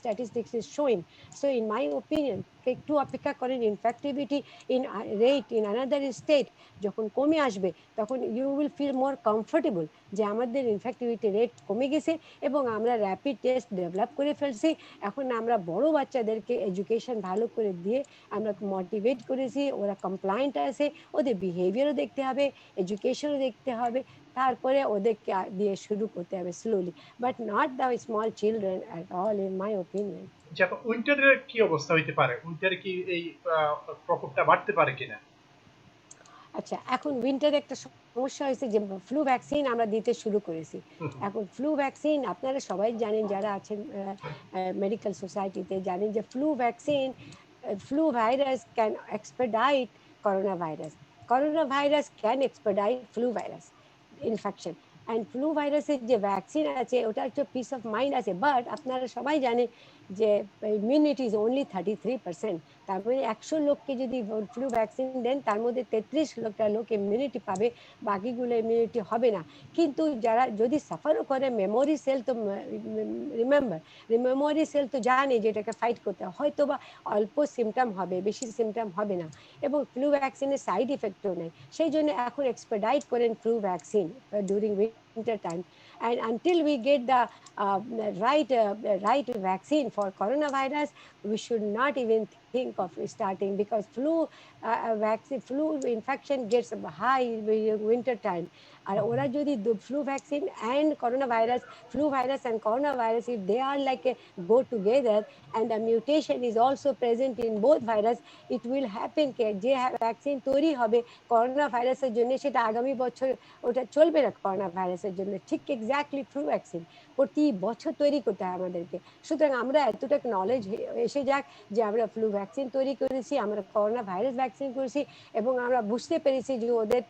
statistics is showing. So in my opinion একটু অপেক্ষা করেন, infectivity in rate in another state যখন কমে আসবে তখন you will feel more comfortable যে আমাদের ইনফ্যাক্টিভিটি rate কমে গেছে এবং আমরা র্যাপিড টেস্ট ডেভেলপ করে ফেলছি। এখন আমরা বড় বাচ্চাদেরকে এডুকেশন ভালো করে দিয়ে আমরা মোটিভেট করেছি, ওরা কমপ্লায়েন্ট আছে, ওদের বিহেভিয়ারও দেখতে হবে, এডুকেশনও দেখতে হবে, তারপরে ওদেরকে দিয়ে শুরু করতে হবে slowly, but not the small children at all in my opinion. যেটা উইন্টারের কি অবস্থা হইতে পারে, উইন্টারে কি এই প্রকোপটা বাড়তে পারে কিনা? আচ্ছা, এখন উইন্টারে একটা সমস্যা হয়েছে যে ফ্লু ভ্যাকসিন আমরা দিতে শুরু করেছি। এখন ফ্লু ভ্যাকসিন আপনারা সবাই জানেন, যারা আছেন মেডিকেল সোসাইটিতে জানেন যে flu virus can Expedite corona virus can Expedite flu virus infection. And flu ভাইরাসের যে ভ্যাকসিন আছে ওটা একটু পিস অফ মাইন্ড আছে, বাট আপনারা সবাই জানেন যে ইমিউনিটি ইজ অনলি 33%। তার মানে 100 লোককে যদি ফ্লু ভ্যাকসিন দেন তার মধ্যে 33 লোক ইমিউনিটি পাবে, বাকিগুলো ইমিউনিটি হবে না। কিন্তু যারা যদি সাফারও করে মেমোরি সেল তো মেমোরি সেল তো জানে যে এটাকে ফাইট করতে, হয়তো বা অল্প সিমটম হবে, বেশি সিমটম হবে না, এবং ফ্লু ভ্যাকসিনের সাইড ইফেক্টও নেই। সেই জন্য এখন এক্সপেডাইট করেন flu vaccine during winter time. And until we get the right vaccine for coronavirus, we should not even think of starting, because flu infection gets high during winter time. আর ওরা যদি flu vaccine and coronavirus, if they are like go together and the mutation is also present in both virus, it will happen যে vaccine তৈরি হবে corona ভাইরাসের জন্য সেটা আগামী বছর ওটা চলবে না করোনা ভাইরাসের জন্য। ঠিক এক্স্যাক্টলি ফ্লু ভ্যাকসিন প্রতি বছর তৈরি করতে হয় আমাদেরকে। সুতরাং আমরা এতটা নলেজ এসে যাক যে আমরা ফ্লু ভ্যাকসিন তৈরি করেছি, আমরা করোনা ভাইরাস ভ্যাকসিন করেছি, এবং আমরা বুঝতে পেরেছি যে ওদের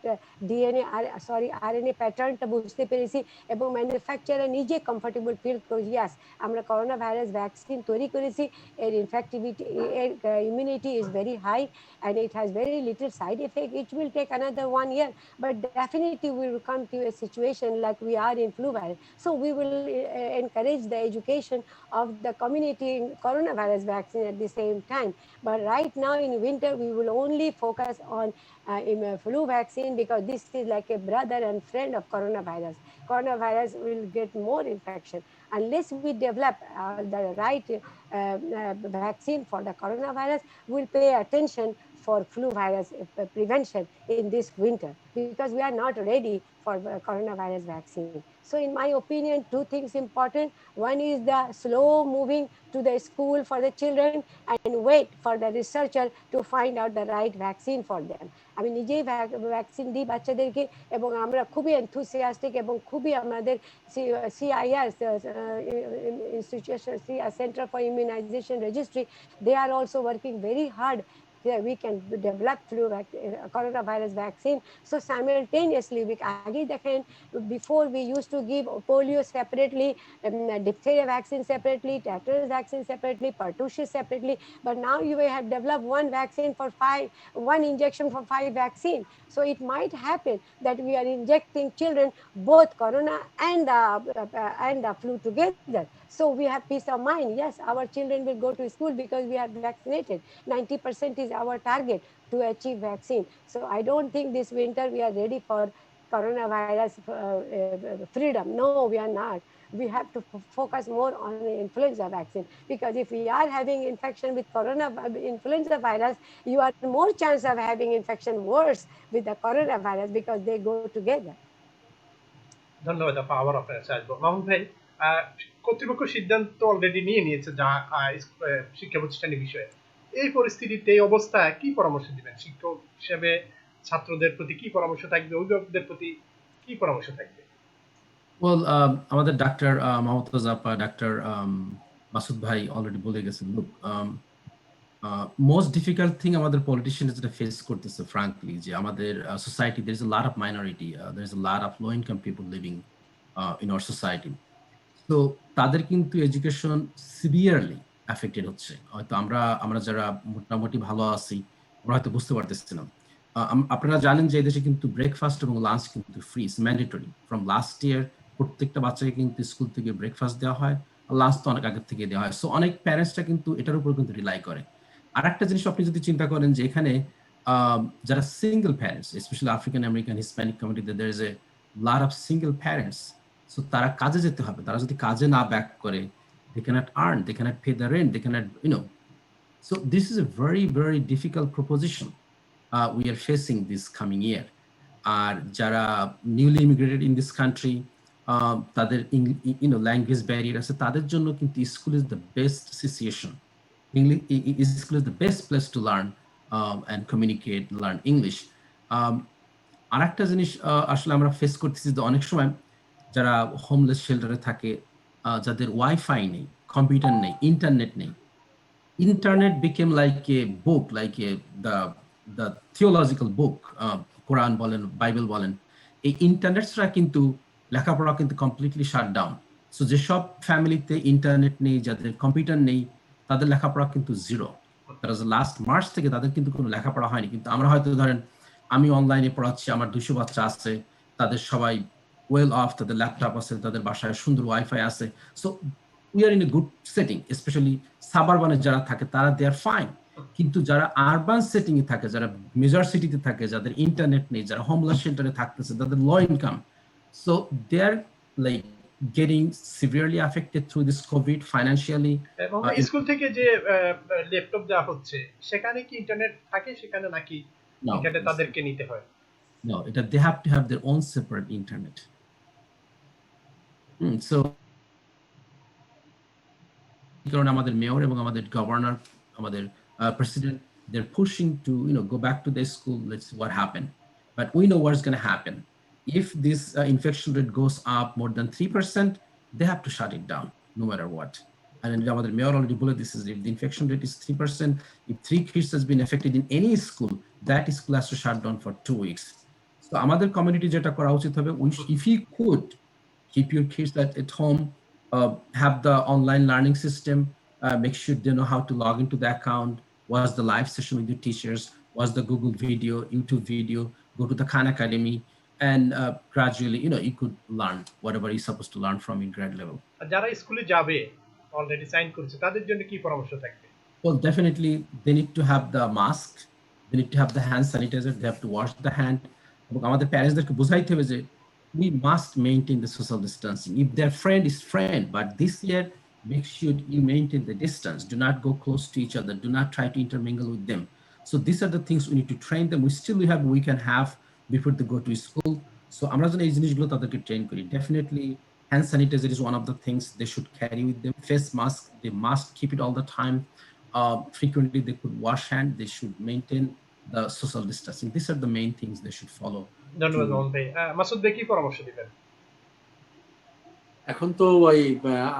আরএনএ প্যাটার্নটা বুঝতে পেরেছি, এবং ম্যানুফ্যাকচারার নিজে কমফোর্টেবল ফিল করি, ইয়াস আমরা করোনা ভাইরাস ভ্যাকসিন তৈরি করেছি, এর ইনফ্যাক্টিভিটি, এর immunity is very high and it has very little side effect. It will take another 1 year, but definitely we will come to a situation like we are in flu virus. So we will encourage the education of the community in coronavirus vaccine at the same time. But right now in winter, we will only focus on flu vaccine, because this is like a brother and friend of coronavirus. Coronavirus will get more infection. Unless we develop the right vaccine for the coronavirus, we'll pay attention for flu virus prevention in this winter, because we are not ready for coronavirus vaccine. So in my opinion, 2 things important. One is the slow moving to the school for the children, and wait for the researcher to find out the right vaccine for them. আমি নিজেই vaccine দিই বাচ্চাদেরকে, এবং আমরা খুবই enthusiastic, এবং খুবই আমাদের CIR institution, Center for Immunization Registry, they are also working very hard yeah, we can develop coronavirus vaccine. So simultaneously, before we used to give polio separately, diphtheria vaccine separately, tetanus vaccine separately, pertussis separately. But now you have developed one injection for 5 vaccine. So it might happen that we are injecting children both corona and the flu together. So we have peace of mind. Yes, our children will go to school because we are vaccinated. 90% is our target to achieve vaccine. So I don't think this winter we are ready for coronavirus freedom. No, we are not. We have to focus more on the influenza vaccine, because if we are having infection with influenza virus, you are more chance of having infection worse with the coronavirus, because they go together. ধন্যবাদ আপা, আবার আপনার কাছে আসবো। মাহমুদ ভাই, কর্তৃপক্ষ সিদ্ধান্ত already নিয়ে নিয়েছে যা শিক্ষা প্রতিষ্ঠানের বিষয়ে। এই পরিস্থিতিতে এই অবস্থায় কি পরামর্শ দিবেন? শিক্ষক হিসেবে ছাত্রদের প্রতি কি পরামর্শ থাকবে, অভিভাবকদের প্রতি কি পরামর্শ থাকবে? Well, আমাদের ডাক্তার মাহমুদ আপা, ডাক্তার মাসুদ ভাই অলরেডি বলে গেছেন। Look, most difficult thing আমাদের politicians যেটা ফেস করতেছে frankly, যে আমাদের society, there is a lot of minority, there is a lot of low income people living in our society. So তাদের কিন্তু এডুকেশন সিভিয়ারলি অ্যাফেক্টেড হচ্ছে। হয়তো আমরা যারা মোটামুটি ভালো আছি আমরা হয়তো বুঝতে পারতেছি না। আপনারা জানেন যে এই দেশে কিন্তু ব্রেকফাস্ট এবং লাঞ্চ কিন্তু free, it's mandatory. From last year প্রত্যেকটা বাচ্চাকে কিন্তু স্কুল থেকে ব্রেকফাস্ট দেওয়া হয়, আর লাঞ্চ তো অনেক আগের থেকে দেওয়া হয়। সো অনেক প্যারেন্টসরা কিন্তু এটার উপর কিন্তু রিলাই করে। আর একটা জিনিস আপনি যদি চিন্তা করেন যে এখানে যারা single parents, especially African American Hispanic কমিউনিটিতে there is a lot of single parents. So তারা কাজে যেতে হবে, তারা যদি কাজে না ব্যাক করে, they cannot earn, they cannot pay the rent, they cannot, so this is a very, very difficult proposition we are facing this coming year. আর যারা newly immigrated in this country, তাদের language barrier আছে, তাদের জন্য কিন্তু school is the best situation. School is the best place to learn and communicate, learn English. আর একটা জিনিস আসলে আমরা ফেস করতেছি যে অনেক সময় যারা হোমলেস শেল্টারে থাকে, যাদের ওয়াইফাই নেই, কম্পিউটার নেই, ইন্টারনেট নেই, internet became like a book, like a the theological book, Quran বলেন, বাইবেল বলেন, এই ইন্টারনেটসরা কিন্তু লেখাপড়া কিন্তু কমপ্লিটলি শাট ডাউন। সো যেসব ফ্যামিলিতে ইন্টারনেট নেই, যাদের কম্পিউটার নেই, তাদের লেখাপড়া কিন্তু জিরো। তারা লাস্ট মার্চ থেকে তাদের কিন্তু কোনো লেখাপড়া হয়নি। কিন্তু আমরা হয়তো ধরেন আমি অনলাইনে পড়াচ্ছি, আমার 200 বাচ্চা আছে, তাদের সবাই ওয়েল অফ, তাদের ল্যাপটপ আছে, তাদের বাসায় সুন্দর ওয়াইফাই আছে। So we are in a good setting. Especially সাবারবানে যারা থাকে তারা দে আর ফাইন। কিন্তু যারা আরবান সেটিং এ থাকে, যারা মেজর সিটিতে থাকে, যাদের ইন্টারনেট নেই, যারা হোমলেস শেল্টারে থাকতেছে, তাদের low income, so they are like getting severely affected through this COVID financially. এবং স্কুল থেকে যে ল্যাপটপ দেওয়া হচ্ছে সেখানে কি ইন্টারনেট থাকে সেখানে, নাকি ইন্টারনেট তাদেরকে নিতে হয়? No, they have to have their own separate internet. So কারণ আমাদের মেয়র এবং আমাদের গভর্নর, আমাদের president, they're pushing to go back to the school. Let's see what happened, but we know what's going to happen. If this infection rate goes up more than 3%, they have to shut it down no matter what. And আমাদের mayor already বলে this is, if the infection rate is 3%, if 3 kids has been affected in any school, that school has to shut down for 2 weeks. So আমাদের community যেটা করা উচিত হবে, if you could keep your kids at home, have the online learning system, make sure they know how to log into the account, what's the live session with your teachers, what's the Google video, YouTube video, go to the Khan Academy, and gradually you could learn whatever you're supposed to learn from in grade level. যারা স্কুলে যাবে already sign করেছে তাদের জন্য কি পরামর্শ থাকবে? Well, definitely they need to have the mask, they need to have the hand sanitizer, they have to wash the hand. এবং আমাদের প্যারেন্টসদেরকে বোঝাইতে হবে যে we must maintain the social distancing. If their friend is friend, but this year make sure you maintain the distance, do not go close to each other, do not try to intermingle with them. So these are the things we need to train them. We can have before they go to school. So আমরা যেন এই জিনিসগুলো তাদেরকে train করি। Definitely hand sanitizer is one of the things they should carry with them. Face mask, they must keep it all the time. Frequently they could wash hand, they should maintain the social distancing. These are the main things they should follow. ধন্যবাদ মোহন ভাই। মাসুদ ভাই কি পরামর্শ দিবেন? এখন তো ওই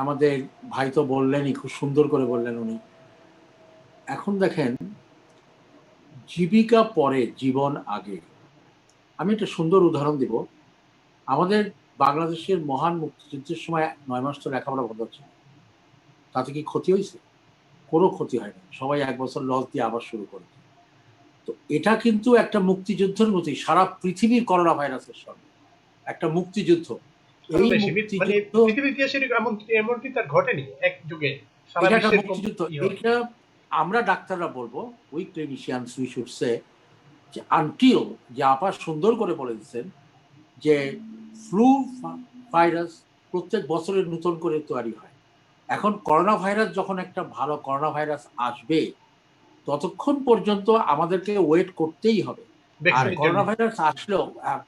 আমাদের ভাই তো বললেনই, খুব সুন্দর করে বললেন উনি। এখন দেখেন জীবিকা পরে জীবন আগে। আমি একটা সুন্দর উদাহরণ দিব। আমাদের বাংলাদেশের মহান মুক্তিযুদ্ধের সময় 9 মাস তো লেখাপড়া বন্ধ ছিল। তাতে কি ক্ষতি হয়েছে? কোনো ক্ষতি হয়নি। সবাই 1 বছর লস দিয়ে আবার শুরু করেছে। তো এটা কিন্তু একটা মুক্তিযুদ্ধের মতোই, সারা পৃথিবীর করোনা ভাইরাসের সঙ্গে একটা মুক্তিযুদ্ধ। এই মুক্তিযুদ্ধ পৃথিবীর ইতিহাসে এমনটি তার ঘটেনি এক যুগে। এটা একটা মুক্তিযুদ্ধ। এটা আমরা ডাক্তাররা বলবো, উই ক্লিনিশিয়ানস উই শুড সে, যে আনটিল, যে আপা সুন্দর করে বলে দিচ্ছেন যে ফ্লু ভাইরাস প্রত্যেক বছরের নতুন করে তৈরি হয়। এখন করোনা ভাইরাস যখন একটা ভালো করোনা ভাইরাস আসবে, ততক্ষণ পর্যন্ত আমাদেরকে ওয়েট করতেই হবে। আর করোনা ভাইরাস আসলেও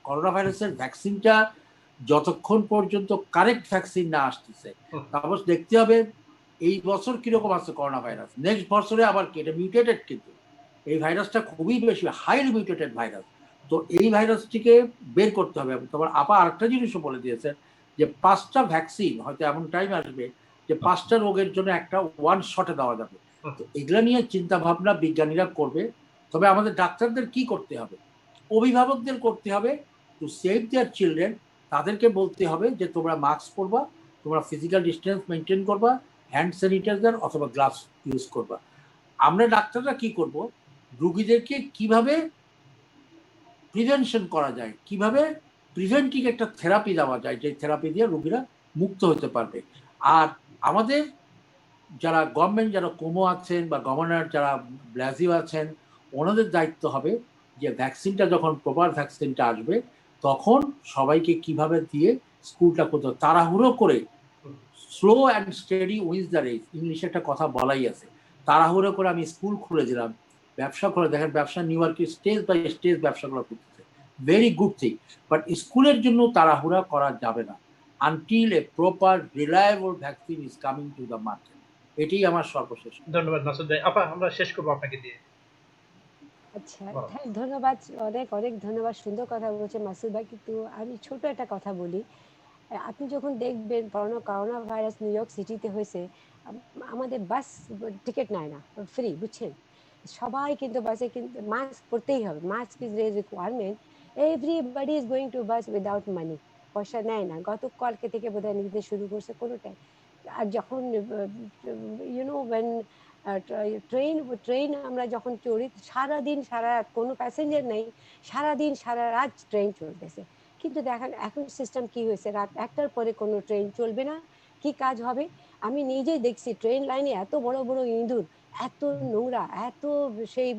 করোনা ভাইরাসের ভ্যাকসিনটা যতক্ষণ পর্যন্ত কারেক্ট ভ্যাকসিন না আসতেছে, তারপর দেখতে হবে এই বছর কিরকম আছে করোনা ভাইরাস, নেক্সট বছরে আবার কি। এটা মিউটেটেড, কিন্তু এই ভাইরাসটা খুবই বেশি হাইলি মিউটেটেড ভাইরাস। তো এই ভাইরাসটিকে বের করতে হবে। তারপর আপা আরেকটা জিনিসও বলে দিয়েছেন যে 5টা ভ্যাকসিন হয়তো এমন টাইম আসবে যে 5টা রোগের জন্য একটা ওয়ান শটে দেওয়া যাবে। তো এগুলা নিয়ে চিন্তা ভাবনা বিজ্ঞানীরা করবে। তবে আমাদের ডাক্তারদের কি করতে হবে, অভিভাবকদের করতে হবে, টু সেভ দেয়ার চিলড্রেন। তাদেরকে বলতে হবে যে তোমরা মাস্ক পরবা, তোমরা ফিজিক্যাল ডিস্টেন্স মেনটেন করবা, হ্যান্ড স্যানিটাইজার অথবা গ্লাভস ইউজ করবা। আমরা ডাক্তাররা কি করব, রোগীদেরকে কিভাবে প্রিভেনশন করা যায়, কিভাবে প্রিভেন্টিভ একটা থেরাপি দেওয়া যায়, যে থেরাপি দিয়ে রোগীরা মুক্ত হতে পারবে। আর আমাদের যারা গভর্নমেন্ট, যারা কোমো আছেন বা গভর্নর যারা ব্লাজিও আছেন, ওনাদের দায়িত্ব হবে যে ভ্যাকসিনটা যখন প্রপার ভ্যাকসিনটা আসবে তখন সবাইকে কিভাবে দিয়ে স্কুলটা করতে, তাড়াহুড়ো করে slow and steady wins the race, ইংলিশে একটা কথা বলাই আছে। তাড়াহুড়ো করে আমি স্কুল খুলে দিলাম, ব্যবসা করে দেখেন, ব্যবসা নিউ ইয়র্কে স্টেজ বাই স্টেজ ব্যবসাগুলো করতেছে, ভেরি গুড থিং। বাট স্কুলের জন্য তাড়াহুড়া করা যাবে না until a proper reliable vaccine is coming to the market. এটাই আমার সর্বশেষ। ধন্যবাদ মাসুদ ভাই। আপা আমরা শেষ করবো আপনাকে দিয়ে। আচ্ছা, হ্যাঁ ধন্যবাদ, অনেক অনেক ধন্যবাদ, সুন্দর কথা বলছে মাসুদ ভাই। কিন্তু আমি ছোট একটা কথা বলি। আপনি যখন দেখবেন করোনা ভাইরাস নিউ ইয়র্ক সিটিতে হয়েছে, আমাদের বাস টিকিট নেয় না, ফ্রি, বুঝছেন? সবাই কিন্তু বাসে কিন্তু মাস্ক পরতেই হবে, mask is requirement. Everybody is going to bus without মানি, পয়সা নেয় না। গতকালকে থেকে বোধহয় নিতে শুরু করছে কোনোটাই। আর যখন ইউনো ওয়েন ট্রেন আমরা যখন চড়ি, সারাদিন সারা রাত কোনো প্যাসেঞ্জার নেই, সারাদিন সারা রাত ট্রেন চলতেছে। কিন্তু দেখেন এখন সিস্টেম কি হয়েছে, রাত 1টার পরে কোনো ট্রেন চলবে না। কি কাজ হবে? আমি নিজেই দেখছি ট্রেন লাইনে এত বড় বড় ইঁদুর, এত নোংরা, এত সেই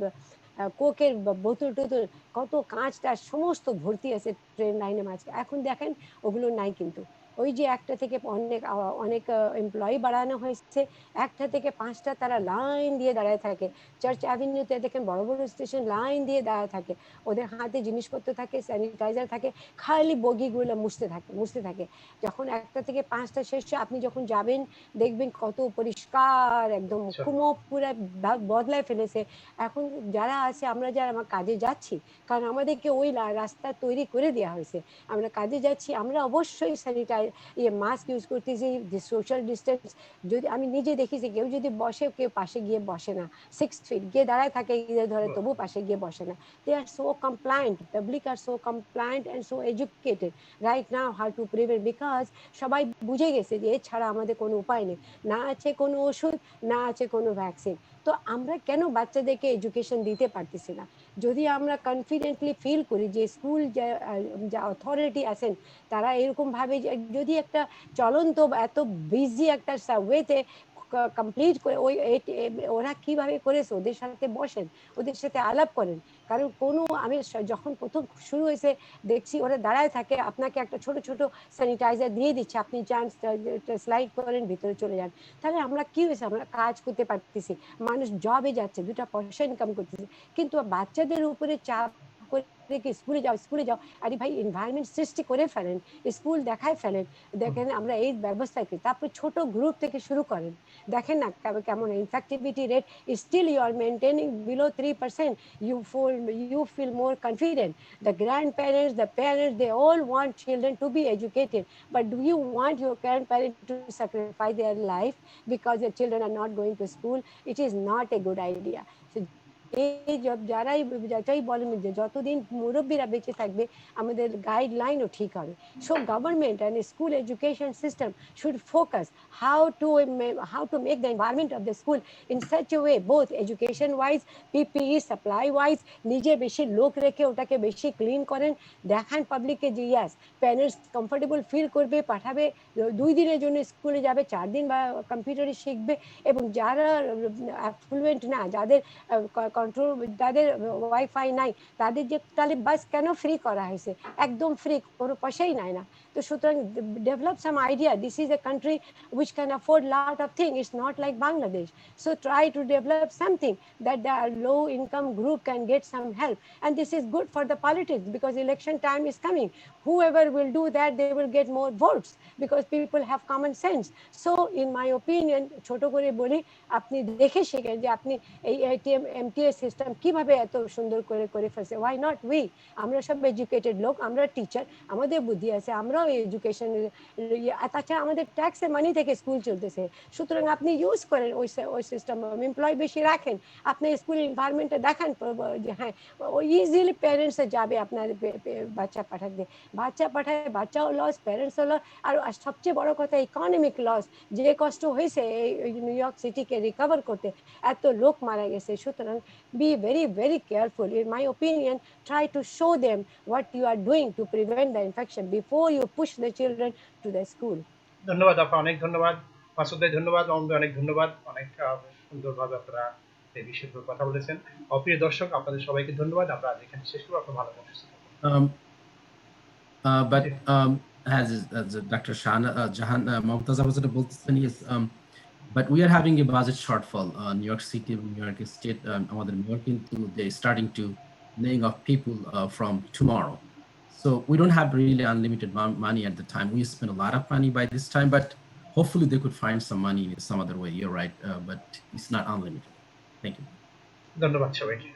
কোকের বোতল টোতল, কত কাঁচটা সমস্ত ভর্তি আছে ট্রেন লাইনে মাঝে। এখন দেখেন ওগুলো নাই। কিন্তু ওই যে 1টা থেকে অনেক অনেক এমপ্লয়ি বাড়ানো হয়েছে, 1টা থেকে 5টা তারা লাইন দিয়ে দাঁড়ায় থাকে। চার্চ অ্যাভিনিউতে দেখেন বড় বড় স্টেশন লাইন দিয়ে দাঁড়ায় থাকে, ওদের হাতে জিনিসপত্র থাকে, স্যানিটাইজার থাকে, খালি বগিগুলো মুছতে থাকে। যখন 1টা থেকে 5টা শেষ, আপনি যখন যাবেন দেখবেন কত পরিষ্কার, একদম কুমো পুরো বদলায় ফেলেছে। এখন যারা আছে, আমরা যারা আমার কাজে যাচ্ছি, কারণ আমাদেরকে ওই রাস্তা তৈরি করে দেওয়া হয়েছে, আমরা কাজে যাচ্ছি, আমরা অবশ্যই মাস্ক ইউজ করতেছি, সোশ্যাল ডিস্টেন্স। যদি আমি নিজে দেখেছি, কেউ যদি বসে, কেউ পাশে গিয়ে বসে না, 6 ফিট গিয়ে দাঁড়ায় থাকে, গিয়ে ধরে, তবু পাশে গিয়ে বসে না। They are so compliant, public are so compliant and so educated right now how to prevent, because সবাই বুঝে গেছে যে এছাড়া আমাদের কোনো উপায় নেই, না আছে কোনো ওষুধ, না আছে কোনো ভ্যাকসিন। তো আমরা কেন বাচ্চাদেরকে এডুকেশন দিতে পারতেছি না? যদি আমরা কনফিডেন্টলি ফিল করি যে স্কুল যা অথরিটি আছেন তারা এরকম ভাবে, যদি একটা চলন্ত এত বিজি একটা সাবওয়েতে কমপ্লিট করে, ওই ওরা কিভাবে করেছে, ওদের সাথে বসেন, ওদের সাথে আলাপ করেন। কারণ কোনো, আমি যখন প্রথম শুরু হয়েছে দেখছি ওরা দাঁড়ায় থাকে, আপনাকে একটা ছোট ছোট স্যানিটাইজার দিয়ে দিচ্ছে, আপনি যান, স্লাইড করেন, ভিতরে চলে যান। তাহলে আমরা কি হয়েছে, আমরা কাজ করতে পারতেছি, মানুষ জবে যাচ্ছে, 2টা পয়সা ইনকাম করতেছে। কিন্তু বাচ্চাদের উপরে চাপ করে স্কুলে যাও, আরে ভাই এনভায়রনমেন্ট সৃষ্টি করে ফেলেন, স্কুল দেখায় ফেলেন, দেখেন আমরা এই ব্যবস্থা করি। তারপর ছোট গ্রুপ থেকে শুরু করেন, দেখেন না কেমন infectivity rate, still you are maintaining below 3%, you feel more confident. The grandparents, the parents, they all want children to be educated, but do you want your grandparents to sacrifice their life because their children are not going to school? It is not a good idea. So এই যারাই বলেন যে যতদিন মুরব্বীরা বেঁচে থাকবে আমাদের গাইডলাইনও ঠিক হবে। So government and school education system should focus how to make the environment of the school in such a way, both education wise, PPE supply wise, নিজে বেশি লোক রেখে ওটাকে বেশি ক্লিন করেন, দেখান পাবলিককে যে ইয়াস প্যারেন্টস কমফোর্টেবল ফিল করবে, পাঠাবে 2 দিনের জন্য স্কুলে যাবে, 4 দিন বা কম্পিউটারে শিখবে। এবং যারা অ্যাফ্লুয়েন্ট না, যাদের কন্ট্রোল, যাদের ওয়াইফাই নাই, তাদের যে তাহলে বাস কেন ফ্রি করা হয়েছে? একদম ফ্রি, কোনো পয়সাই নাই না। তো সুতরাং develop some idea, this is a country which can afford lot of things. It's not like Bangladesh. So try to develop something that the low income group can get some help. And this is good for the politics because election time is coming. Whoever will do that, they will get more votes because people have common sense. So in my opinion, ছোট করে বলি, আপনি দেখে শিখেন যে আপনি এই ATM MTS system কিভাবে এত সুন্দর করে ফেলছে। Why not we? আমরা সব এডুকেটেড লোক, আমরা টিচার, আমাদের বুদ্ধি আছে, আমরাও এডুকেশন, তাছাড়া আমাদের ট্যাক্সের মানি থেকে স্কুল চলতেছে। সুতরাং আপনি ইউজ করেন ওই সিস্টেম, এমপ্লয় বেশি রাখেন, আপনার স্কুল এনভায়রনমেন্টে দেখান যে হ্যাঁ ইজিলি প্যারেন্টসে যাবে আপনার বাচ্চা পাঠাতে, বাচ্চাও লস, প্যারেন্টসও লস। আর সবচেয়ে বড় কথা ইকোনমিক লস, যে কষ্ট হয়েছে এই নিউ ইয়র্ক সিটিকে রিকভার করতে, এত লোক মারা গেছে। সুতরাং be very very careful. In my opinion, try to show them what you are doing to prevent the infection before you push the children to the school. ধন্যবাদ আপা, অনেক ধন্যবাদ। মাসুদ ভাই ধন্যবাদ, অনেক ধন্যবাদ, অনেক সুন্দরভাবে আপনারা এই বিষয়ের উপর কথা বলেছেন। প্রিয় দর্শক, আপনাদের সবাইকে ধন্যবাদ। আমরা আজ এখানে শেষ করব। আপনারা ভালো থাকুন। But as Dr. Jahan Momtaz বলতেছেন, yes, but we are having a budget shortfall. New York City, New York State, আমাদের মেয়র কিন্তু they starting to laying off people from tomorrow. So we don't have really unlimited money at the time. We spend a lot of money by this time, but hopefully they could find some money in some other way. You're right, but it's not unlimited. Thank you. ধন্যবাদ সবাইকে।